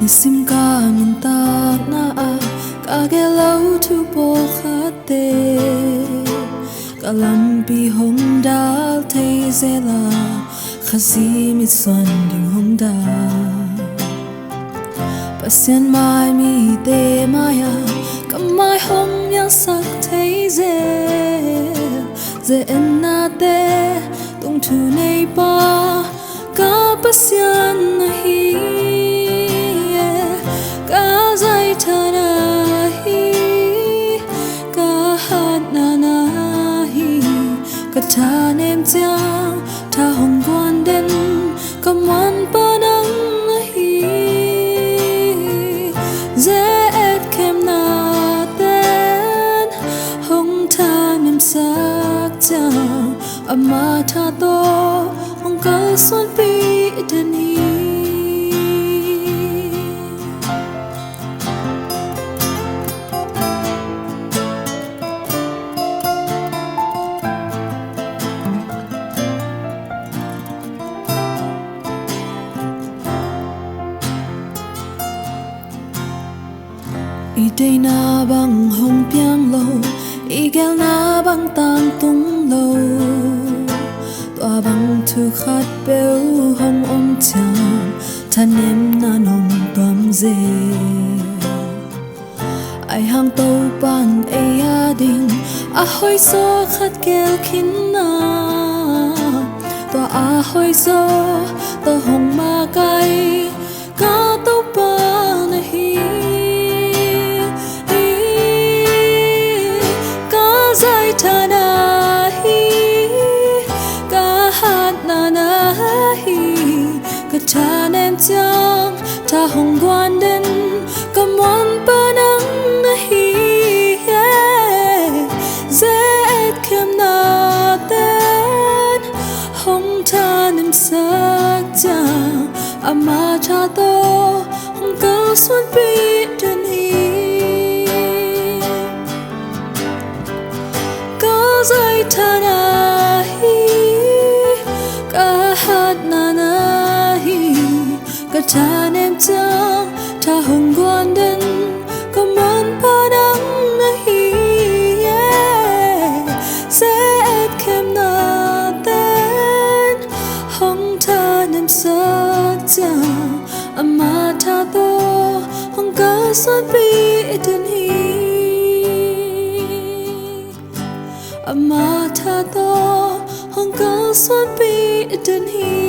nisim ka minta na ka gelau tu po khate kalam pi hong dal thei zela khasi mi son ding hong da pasien mai mi te maya kamai hong yang sak thei ze na te tung tu nei pa ka pasien na hi ka zai thana hi ka hat na hi ka tha nem chang tha hong quan den kam wan pa nang na hi ze et kem na ten hong tha nem sak chang ama tha to hong ka son pi den hi Day na bang hong piang lo igel na bang tang tung lo tua bang thu khat beu hong chang than em na nong tom ze ai hang to pan e a ding a hoi so khat kel khin na tua a hoi so to hong ma kai ka to pa na hi thana hi ka hat na hi ka tha nem chang tha hong quan den kam wan pa nang na hi ze et kem na ten hong tha nem sak chang ama tha to hong ka suan pi den hi zai thana hi ka hat na hi ka tha nem chang tha hong quan den ka man pa nang na hi se et kem na ten hong tha nem sak chang ama tha to hong ka son pi den hi ama tha to hong ka son pi den hi